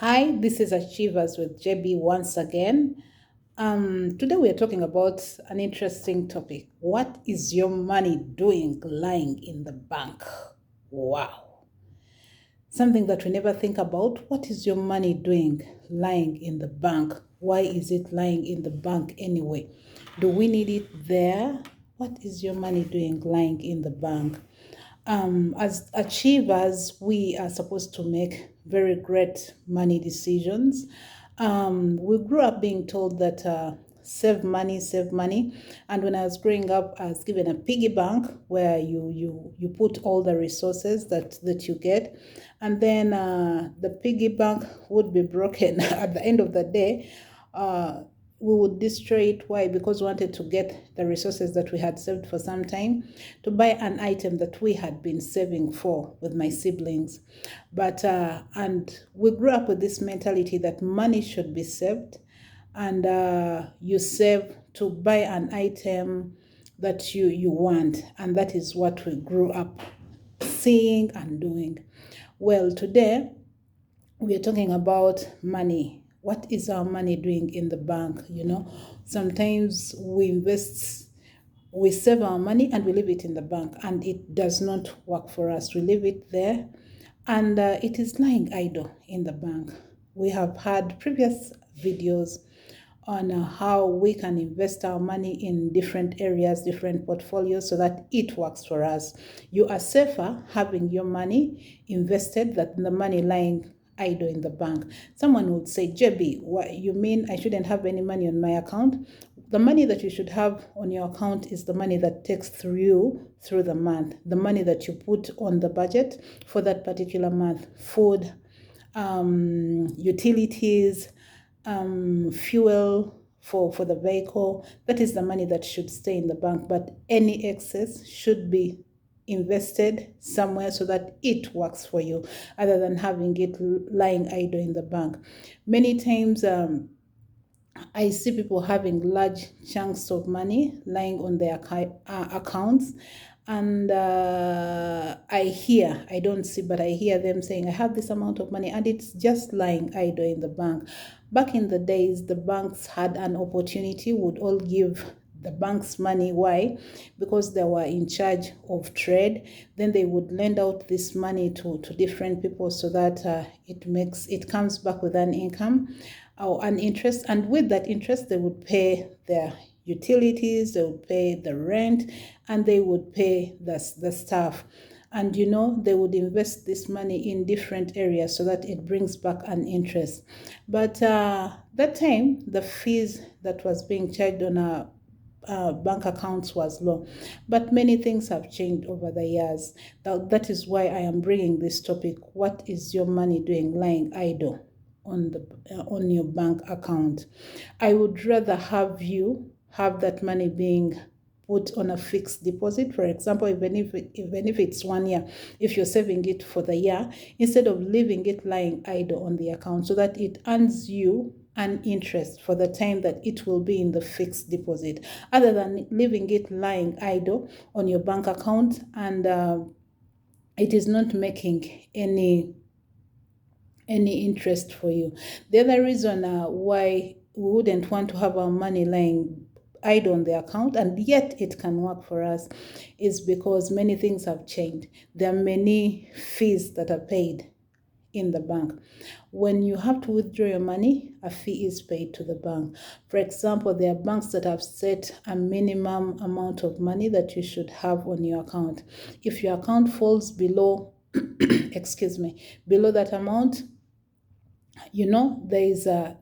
Hi, this is Achievers with JB once again. Today we are talking about an interesting topic. What is your money doing lying in the bank? Wow. Something that we never think about. What is your money doing lying in the bank? Why is it lying in the bank anyway? Do we need it there? What is your money doing lying in the bank? As achievers, we are supposed to make very great money decisions. We grew up being told that save money, save money. And when I was growing up, I was given a piggy bank where you put all the resources that you get, and then the piggy bank would be broken at the end of the day. We would destroy it. Why? Because we wanted to get the resources that we had saved for some time to buy an item that we had been saving for with my siblings. And we grew up with this mentality that money should be saved, and you save to buy an item that you want. And that is what we grew up seeing and doing. Well, today we are talking about money. What is our money doing in the bank? Sometimes we save our money and we leave it in the bank, and it does not work for us. We leave it there, and it is lying idle in the bank. We have had previous videos on how we can invest our money in different areas, different portfolios, so that it works for us. You are safer having your money invested than the money lying idle in the bank. Someone would say, JB, what you mean I shouldn't have any money on my account? The money that you should have on your account is the money that takes through the month, the money that you put on the budget for that particular month: food, utilities, fuel for the vehicle. That is the money that should stay in the bank, but any excess should be invested somewhere so that it works for you, other than having it lying idle in the bank. Many times I see people having large chunks of money lying on their accounts, and I don't see, but I hear them saying, I have this amount of money, and it's just lying idle in the bank. Back in the days, the banks had an opportunity, would all give the bank's money. Why? Because they were in charge of trade. Then they would lend out this money to different people, so that it comes back with an income or an interest, and with that interest they would pay their utilities, they would pay the rent, and they would pay the staff. And they would invest this money in different areas so that it brings back an interest. But that time, the fees that was being charged on a bank accounts was low. But many things have changed over the years. That is why I am bringing this topic. What is your money doing lying idle on your bank account? I would rather have you have that money being put on a fixed deposit. For example, even if it's 1 year, if you're saving it for the year, instead of leaving it lying idle on the account, so that it earns you an interest for the time that it will be in the fixed deposit, other than leaving it lying idle on your bank account, and it is not making any interest for you. The other reason why we wouldn't want to have our money lying idle on the account, and yet it can work for us, is because many things have changed. There are many fees that are paid in the bank. When you have to withdraw your money, a fee is paid to the bank. For example, there are banks that have set a minimum amount of money that you should have on your account. If your account falls below below that amount, there is a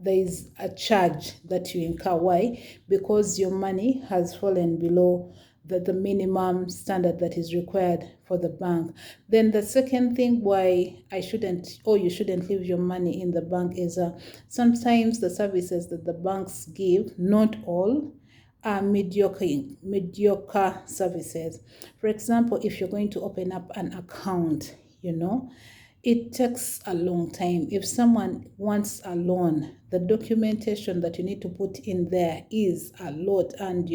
charge that you incur. Why? Because your money has fallen below the minimum standard that is required for the bank. Then the second thing why you shouldn't leave your money in the bank is sometimes the services that the banks give, not all, are mediocre services. For example, if you're going to open up an account, It takes a long time. If someone wants a loan, the documentation that you need to put in there is a lot. And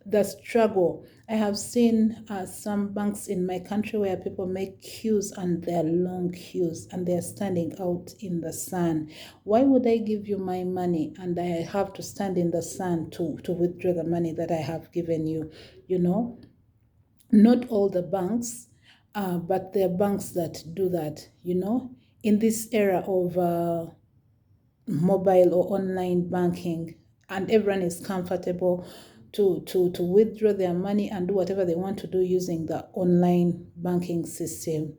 the struggle. I have seen some banks in my country where people make queues, and they're long queues, and they're standing out in the sun. Why would I give you my money and I have to stand in the sun to withdraw the money that I have given you? You know, not all the banks, but there are banks that do that, in this era of mobile or online banking, and everyone is comfortable to withdraw their money and do whatever they want to do using the online banking system.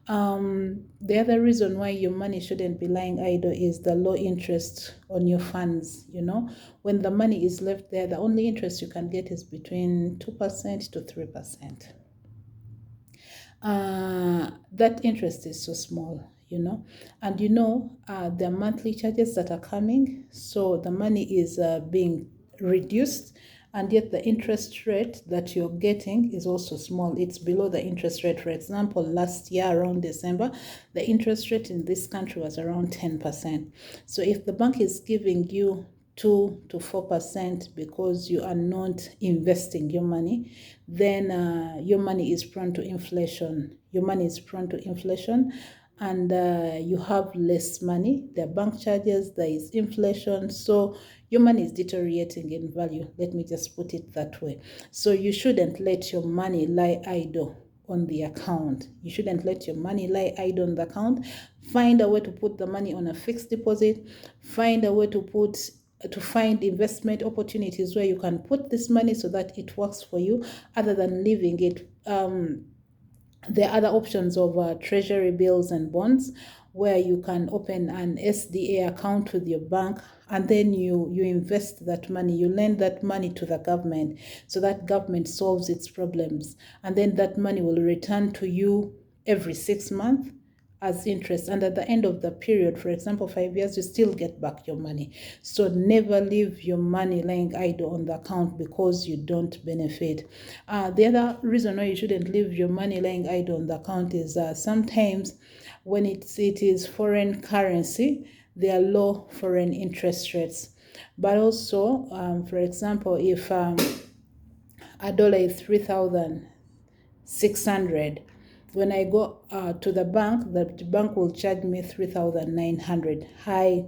The other reason why your money shouldn't be lying idle is the low interest on your funds. When the money is left there, the only interest you can get is between 2% to 3%. That interest is so small, and the monthly charges that are coming, so the money is being reduced, and yet the interest rate that you're getting is also small. It's below the interest rate. For example, last year around December, the interest rate in this country was around 10%. So if the bank is giving you 2 to 4% because you are not investing your money, then your money is prone to inflation. Your money is prone to inflation, and you have less money. There are bank charges, there is inflation, so your money is deteriorating in value. Let me just put it that way. So you shouldn't let your money lie idle on the account. You shouldn't let your money lie idle on the account. Find a way to put the money on a fixed deposit. Find a way to find investment opportunities where you can put this money so that it works for you, other than leaving it. There are other options of treasury bills and bonds, where you can open an SDA account with your bank, and then you invest that money. You lend that money to the government, so that government solves its problems, and then that money will return to you every 6 months as interest, and at the end of the period, for example 5 years, you still get back your money. So never leave your money lying idle on the account because you don't benefit. The other reason why you shouldn't leave your money lying idle on the account is sometimes when it is foreign currency, there are low foreign interest rates. But also, for example, if a dollar is 3,600, when I go to the bank will charge me 3,900. High